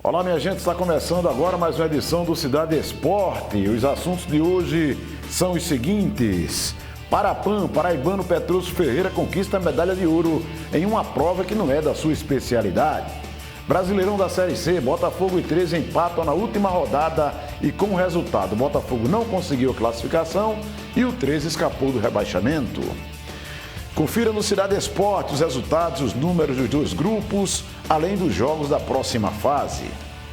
Olá, minha gente, está começando agora mais uma edição do Cidade Esporte. Os assuntos de hoje são os seguintes. Paraibano Petrúcio Ferreira conquista a medalha de ouro em uma prova que não é da sua especialidade. Brasileirão da Série C, Botafogo e 13 empatam na última rodada e com o resultado, o Botafogo não conseguiu a classificação e o 13 escapou do rebaixamento. Confira no Cidade Esporte os resultados e os números dos dois grupos, além dos jogos da próxima fase.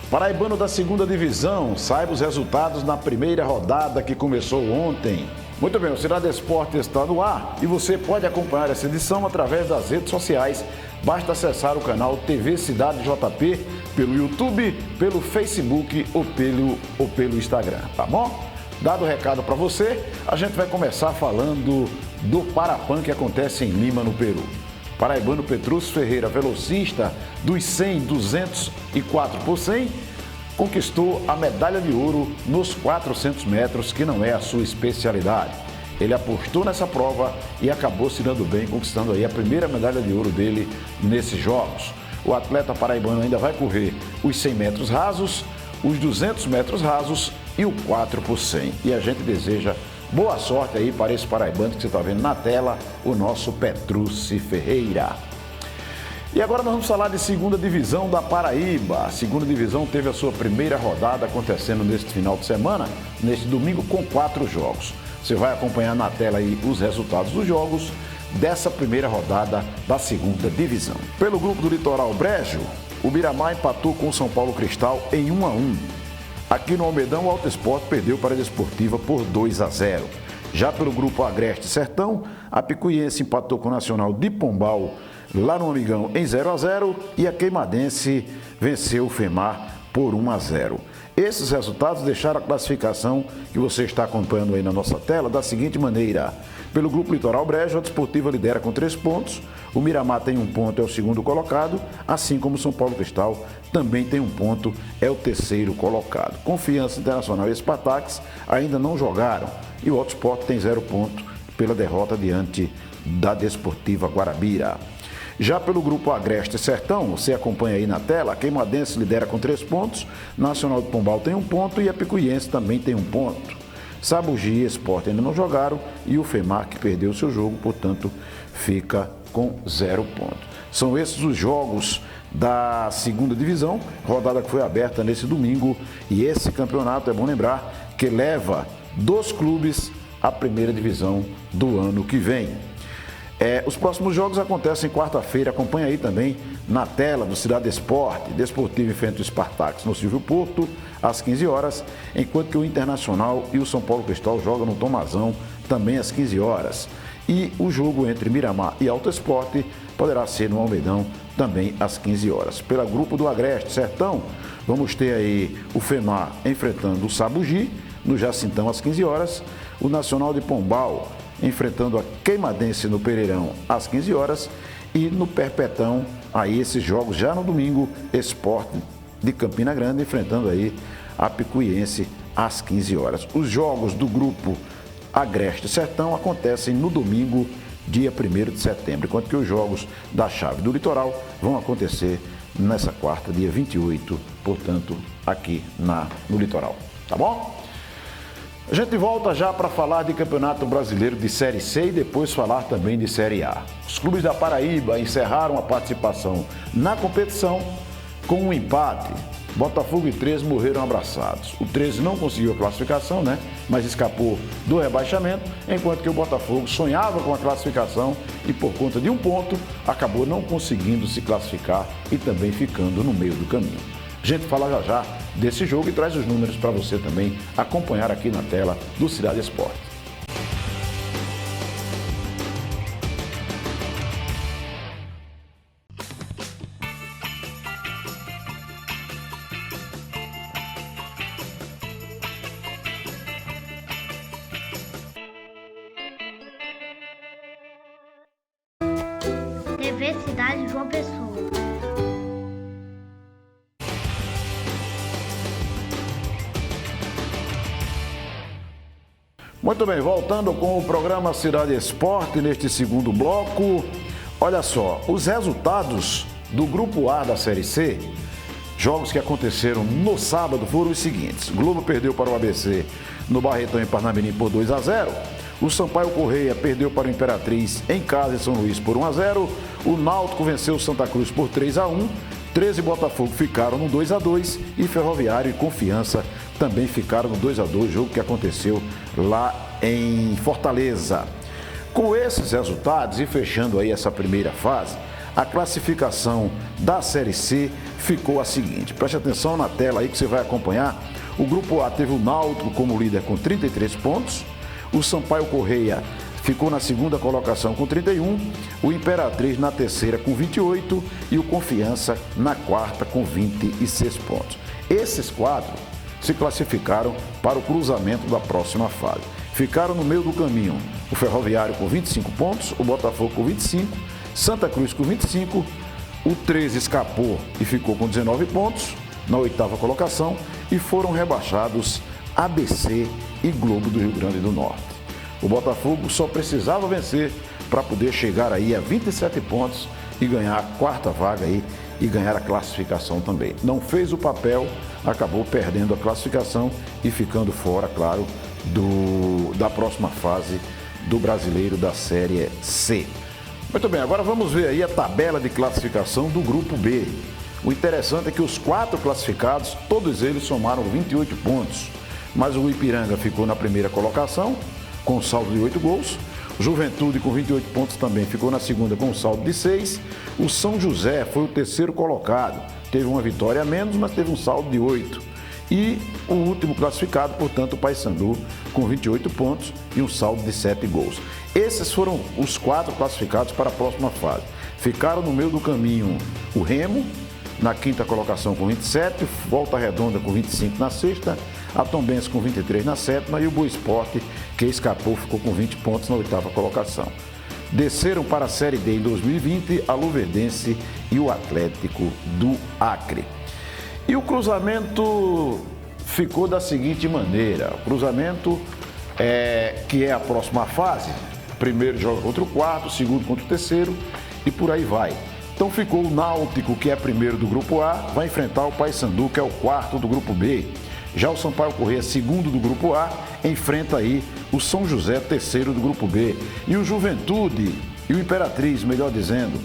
Paraibano da segunda divisão, saiba os resultados na primeira rodada que começou ontem. Muito bem, o Cidade Esporte está no ar e você pode acompanhar essa edição através das redes sociais. Basta acessar o canal TV Cidade JP pelo YouTube, pelo Facebook ou pelo Instagram, tá bom? Dado o recado para você, a gente vai começar falando do Parapan que acontece em Lima, no Peru. Paraibano Petrúcio Ferreira, velocista dos 100, 200 e 4 por 100, conquistou a medalha de ouro nos 400 metros, que não é a sua especialidade. Ele apostou nessa prova e acabou se dando bem, conquistando aí a primeira medalha de ouro dele nesses jogos. O atleta paraibano ainda vai correr os 100 metros rasos, os 200 metros rasos e o 4 por 100. E a gente deseja boa sorte aí para esse paraibano que você está vendo na tela, o nosso Petrúcio Ferreira. E agora nós vamos falar de segunda divisão da Paraíba. A segunda divisão teve a sua primeira rodada acontecendo neste final de semana, neste domingo, com 4 jogos. Você vai acompanhar na tela aí os resultados dos jogos dessa primeira rodada da segunda divisão. Pelo grupo do Litoral Brejo, o Miramar empatou com o São Paulo Cristal em 1-1. Aqui no Almedão, o Alto Esporte perdeu para a Desportiva por 2-0. Já pelo grupo Agreste Sertão, a Picuiense empatou com o Nacional de Pombal lá no Amigão em 0-0 e a Queimadense venceu o FEMAR por 1-0. Esses resultados deixaram a classificação que você está acompanhando aí na nossa tela da seguinte maneira. Pelo grupo Litoral Brejo, a Desportiva lidera com 3 pontos, o Miramar tem 1 ponto, é o segundo colocado, assim como o São Paulo Cristal também tem 1 ponto, é o terceiro colocado. Confiança Internacional e Spartax ainda não jogaram e o Alto Esporte tem 0 ponto pela derrota diante da Desportiva Guarabira. Já pelo grupo Agreste Sertão, você acompanha aí na tela, a Queimadense lidera com 3 pontos, Nacional de Pombal tem 1 ponto e a Picuiense também tem 1 ponto. Sabugi e Sport ainda não jogaram e o FEMAR que perdeu o seu jogo, portanto, fica com 0 ponto. São esses os jogos da segunda divisão, rodada que foi aberta nesse domingo e esse campeonato, é bom lembrar, que leva 2 clubes à primeira divisão do ano que vem. Os próximos jogos acontecem quarta-feira, acompanha aí também na tela do Cidade Esporte. Desportivo enfrenta o Spartax no Silvio Porto, às 15 horas, enquanto que o Internacional e o São Paulo Cristal jogam no Tomazão, também às 15 horas. E o jogo entre Miramar e Alto Esporte poderá ser no Almedão, também às 15 horas. Pela grupo do Agreste Sertão, vamos ter aí o FEMAR enfrentando o Sabugi, no Jacintão, às 15 horas. O Nacional de Pombal enfrentando a Queimadense no Pereirão às 15 horas e no Perpetão, aí esses jogos já no domingo, Sport de Campina Grande enfrentando aí a Picuiense às 15 horas. Os jogos do grupo Agreste Sertão acontecem no domingo, dia 1º de setembro, enquanto que os jogos da chave do litoral vão acontecer nessa quarta, dia 28, portanto, aqui no litoral, tá bom? A gente volta já para falar de Campeonato Brasileiro de Série C e depois falar também de Série A. Os clubes da Paraíba encerraram a participação na competição com um empate. Botafogo e 13 morreram abraçados. O 13 não conseguiu a classificação, mas escapou do rebaixamento, enquanto que o Botafogo sonhava com a classificação e por conta de 1 ponto acabou não conseguindo se classificar e também ficando no meio do caminho. A gente fala já desse jogo e traz os números para você também acompanhar aqui na tela do Cidade Esporte. TV Cidade João Pessoa. Muito bem, voltando com o programa Cidade Esporte neste segundo bloco. Olha só, os resultados do Grupo A da Série C Jogos que aconteceram no sábado foram os seguintes. Globo perdeu para o ABC no Barretão em Parnamirim por 2-0. O Sampaio Correia perdeu para o Imperatriz em casa em São Luís por 1-0. O Náutico venceu o Santa Cruz por 3-1. 13 e Botafogo ficaram no 2-2 e Ferroviário e Confiança também ficaram no 2-2, jogo que aconteceu lá em Fortaleza. Com esses resultados e fechando aí essa primeira fase, a classificação da Série C ficou a seguinte. Preste atenção na tela aí que você vai acompanhar. O Grupo A teve o Náutico como líder com 33 pontos. O Sampaio Correia ficou na segunda colocação com 31. O Imperatriz na terceira com 28. E o Confiança na quarta com 26 pontos. Esses quatro se classificaram para o cruzamento da próxima fase. Ficaram no meio do caminho o Ferroviário com 25 pontos, o Botafogo com 25, Santa Cruz com 25, o 13 escapou e ficou com 19 pontos na oitava colocação e foram rebaixados ABC e Globo do Rio Grande do Norte. O Botafogo só precisava vencer para poder chegar aí a 27 pontos e ganhar a quarta vaga aí e ganhar a classificação também. Não fez o papel, acabou perdendo a classificação e ficando fora, claro, da próxima fase do Brasileiro da Série C. Muito bem, agora vamos ver aí a tabela de classificação do Grupo B. O interessante é que os 4 classificados, todos eles somaram 28 pontos, mas o Ipiranga ficou na primeira colocação, com saldo de 8 gols. Juventude, com 28 pontos, também ficou na segunda com saldo de 6. O São José foi o terceiro colocado, teve uma vitória a menos, mas teve um saldo de 8. E o último classificado, portanto, o Paysandu, com 28 pontos e um saldo de 7 gols. Esses foram os 4 classificados para a próxima fase. Ficaram no meio do caminho o Remo, na quinta colocação com 27, Volta Redonda com 25 na sexta, a Tombense com 23 na sétima e o Boa Esporte, que escapou, ficou com 20 pontos na oitava colocação. Desceram para a Série D em 2020 a Luverdense e o Atlético do Acre. E o cruzamento ficou da seguinte maneira. O cruzamento, que é a próxima fase, primeiro joga contra o quarto, segundo contra o terceiro e por aí vai. Então ficou o Náutico, que é primeiro do Grupo A, vai enfrentar o Paysandu, que é o quarto do Grupo B. Já o Sampaio Corrêa, segundo do Grupo A, enfrenta aí o São José, terceiro do Grupo B. E o Juventude e o Imperatriz, melhor dizendo,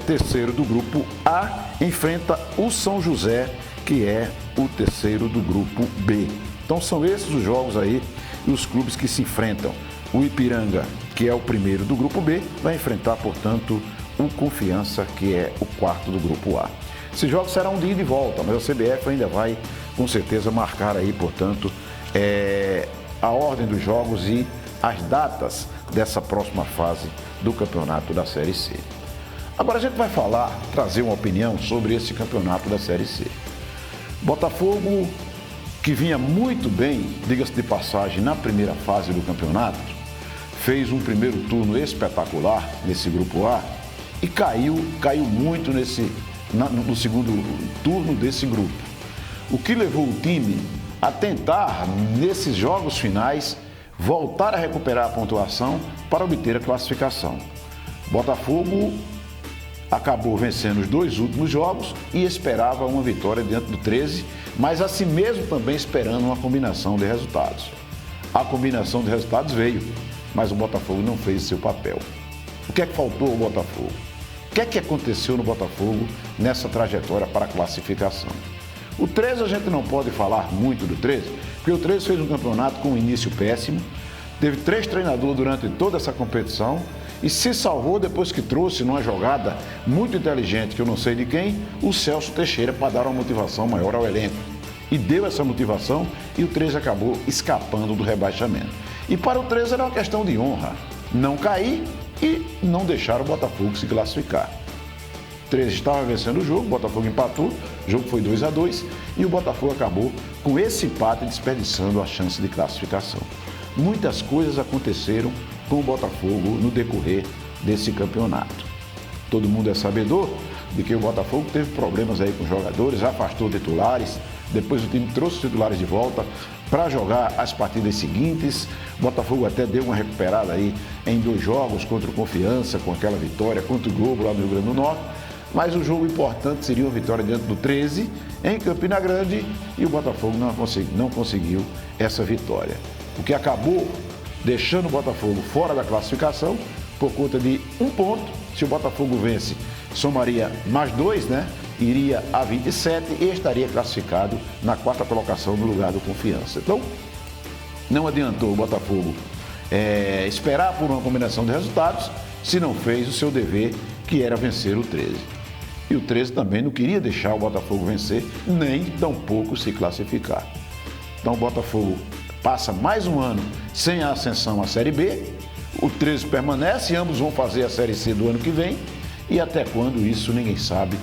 terceiro do Grupo A, enfrenta o São José, que é o terceiro do Grupo B. Então são esses os jogos aí e os clubes que se enfrentam. O Ipiranga, que é o primeiro do Grupo B, vai enfrentar, portanto, o Confiança, que é o quarto do Grupo A. Esses jogos serão de ida e volta, mas a CBF ainda vai, com certeza, marcar aí, portanto, a ordem dos jogos e as datas dessa próxima fase do campeonato da Série C. Agora a gente vai trazer uma opinião sobre esse campeonato da Série C. Botafogo, que vinha muito bem, diga-se de passagem, na primeira fase do campeonato, fez um primeiro turno espetacular nesse Grupo A e caiu muito no segundo turno desse grupo. O que levou o time a tentar, nesses jogos finais, voltar a recuperar a pontuação para obter a classificação. Botafogo acabou vencendo os 2 últimos jogos e esperava uma vitória diante do 13, mas assim mesmo também esperando uma combinação de resultados. A combinação de resultados veio, mas o Botafogo não fez seu papel. O que é que faltou ao Botafogo? O que é que aconteceu no Botafogo nessa trajetória para a classificação? O 13 a gente não pode falar muito do 13, porque o 13 fez um campeonato com um início péssimo, teve 3 treinadores durante toda essa competição e se salvou depois que trouxe numa jogada muito inteligente, que eu não sei de quem, o Celso Teixeira para dar uma motivação maior ao elenco. E deu essa motivação e o 13 acabou escapando do rebaixamento. E para o 13 era uma questão de honra, não cair e não deixar o Botafogo se classificar. O 13 estava vencendo o jogo, o Botafogo empatou, o jogo foi 2-2 e o Botafogo acabou com esse empate desperdiçando a chance de classificação. Muitas coisas aconteceram com o Botafogo no decorrer desse campeonato. Todo mundo é sabedor de que o Botafogo teve problemas aí com jogadores, afastou titulares, depois o time trouxe os titulares de volta para jogar as partidas seguintes. O Botafogo até deu uma recuperada aí em 2 jogos contra o Confiança, com aquela vitória, contra o Globo lá do Rio Grande do Norte. mas o jogo importante seria uma vitória diante do 13 em Campina Grande e o Botafogo não conseguiu essa vitória, o que acabou deixando o Botafogo fora da classificação por conta de 1 ponto. Se o Botafogo vence, somaria mais 2, né? Iria a 27 e estaria classificado na 4ª colocação no lugar do Confiança. Então, não adiantou o Botafogo esperar por uma combinação de resultados se não fez o seu dever, que era vencer o 13. E o 13 também não queria deixar o Botafogo vencer, nem tampouco se classificar. Então o Botafogo passa mais um ano sem a ascensão à Série B, o 13 permanece, ambos vão fazer a Série C do ano que vem, e até quando isso, ninguém sabe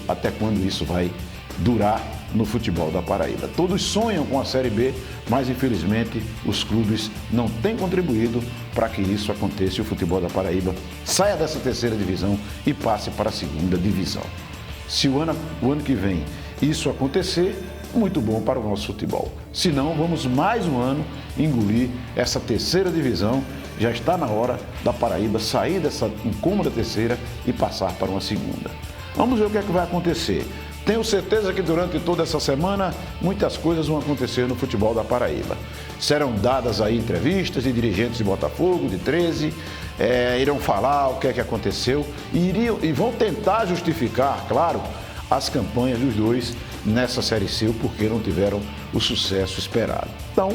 até quando isso vai durar no futebol da Paraíba. Todos sonham com a Série B, mas infelizmente os clubes não têm contribuído para que isso aconteça e o futebol da Paraíba saia dessa 3ª divisão e passe para a 2ª divisão. Se o ano que vem isso acontecer, muito bom para o nosso futebol. Se não, vamos mais um ano engolir essa 3ª divisão. Já está na hora da Paraíba sair dessa incômoda 3ª e passar para uma 2ª. Vamos ver o que é que vai acontecer. Tenho certeza que durante toda essa semana muitas coisas vão acontecer no futebol da Paraíba. Serão dadas aí entrevistas de dirigentes de Botafogo, de 13, irão falar o que é que aconteceu e vão tentar justificar, claro, as campanhas dos dois nessa Série C, porque não tiveram o sucesso esperado. Então,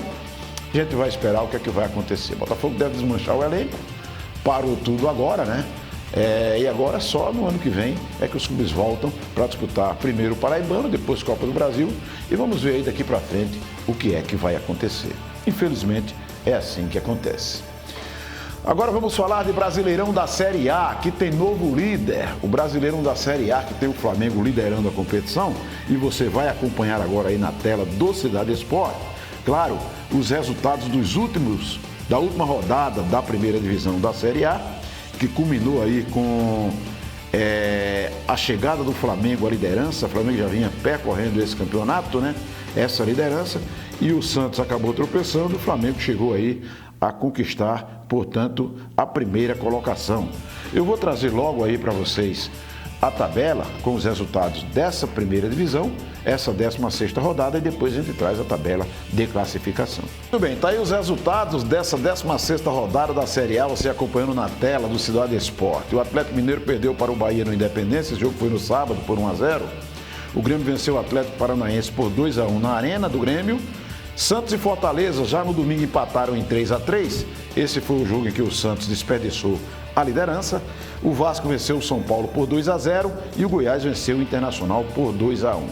a gente vai esperar o que é que vai acontecer. Botafogo deve desmanchar o elenco, parou tudo agora, né? E agora só no ano que vem é que os clubes voltam para disputar primeiro o Paraibano, depois Copa do Brasil, e vamos ver aí daqui para frente o que é que vai acontecer. Infelizmente é assim que acontece. Agora vamos falar de Brasileirão da Série A, que tem novo líder. O Brasileirão da Série A, que tem o Flamengo liderando a competição, e você vai acompanhar agora aí na tela do Cidade Esporte, claro, os resultados da última rodada da 1ª divisão da Série A, que culminou aí com a chegada do Flamengo à liderança. O Flamengo já vinha percorrendo esse campeonato, né? Essa liderança, e o Santos acabou tropeçando, o Flamengo chegou aí a conquistar, portanto, a 1ª colocação. Eu vou trazer logo aí para vocês a tabela com os resultados dessa 1ª divisão, essa 16ª rodada, e depois a gente traz a tabela de classificação. Muito bem, tá aí os resultados dessa 16ª rodada da Série A, você acompanhando na tela do Cidade Esporte. O Atlético Mineiro perdeu para o Bahia no Independência, esse jogo foi no sábado por 1-0. O Grêmio venceu o Atlético Paranaense por 2-1 na Arena do Grêmio. Santos e Fortaleza já no domingo empataram em 3-3. Esse foi o jogo em que o Santos desperdiçou a liderança. O Vasco venceu o São Paulo por 2-0 e o Goiás venceu o Internacional por 2-1.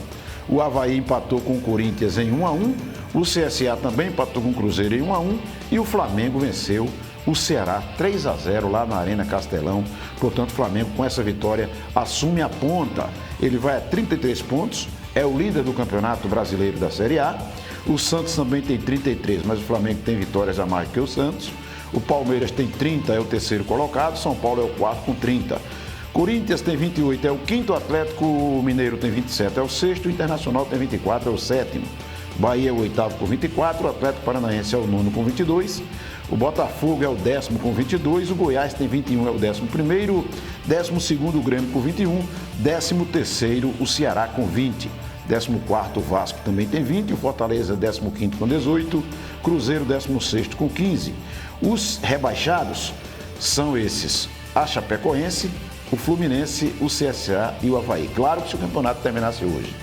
O Avaí empatou com o Corinthians em 1-1. O CSA também empatou com o Cruzeiro em 1-1 e o Flamengo venceu o Ceará 3-0 lá na Arena Castelão. Portanto, o Flamengo com essa vitória assume a ponta. Ele vai a 33 pontos, é o líder do Campeonato Brasileiro da Série A. O Santos também tem 33, mas o Flamengo tem vitórias a mais que o Santos. O Palmeiras tem 30, é o 3º colocado. São Paulo é o 4º com 30. Corinthians tem 28, é o 5º. Atlético Mineiro tem 27, é o 6º. Internacional tem 24, é o 7º. Bahia é o 8º com 24. O Atlético Paranaense é o 9º com 22. O Botafogo é o 10º com 22. O Goiás tem 21, é o 11º. 12º o Grêmio com 21. 13º o Ceará com 20. 14º o Vasco também tem 20, o Fortaleza 15º com 18, Cruzeiro 16º com 15. Os rebaixados são esses: a Chapecoense, o Fluminense, o CSA e o Avaí. Claro que se o campeonato terminasse hoje,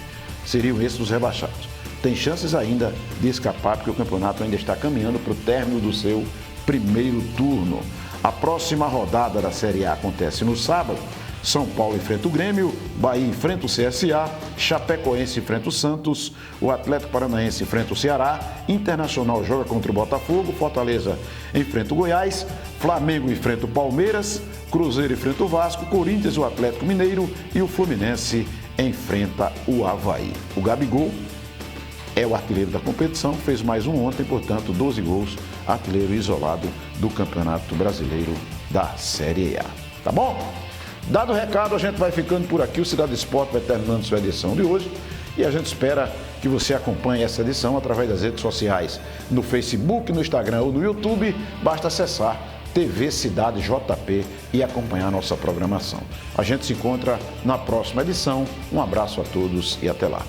seriam esses os rebaixados. Tem chances ainda de escapar, porque o campeonato ainda está caminhando para o término do seu 1º turno. A próxima rodada da Série A acontece no sábado. São Paulo enfrenta o Grêmio, Bahia enfrenta o CSA, Chapecoense enfrenta o Santos, o Atlético Paranaense enfrenta o Ceará, Internacional joga contra o Botafogo, Fortaleza enfrenta o Goiás, Flamengo enfrenta o Palmeiras, Cruzeiro enfrenta o Vasco, Corinthians o Atlético Mineiro e o Fluminense enfrenta o Avaí. O Gabigol é o artilheiro da competição, fez mais um ontem, portanto 12 gols, artilheiro isolado do Campeonato Brasileiro da Série A. Tá bom? Dado o recado, a gente vai ficando por aqui. O Cidade Esporte vai terminando sua edição de hoje e a gente espera que você acompanhe essa edição através das redes sociais, no Facebook, no Instagram ou no YouTube. Basta acessar TV Cidade JP e acompanhar nossa programação. A gente se encontra na próxima edição. Um abraço a todos e até lá.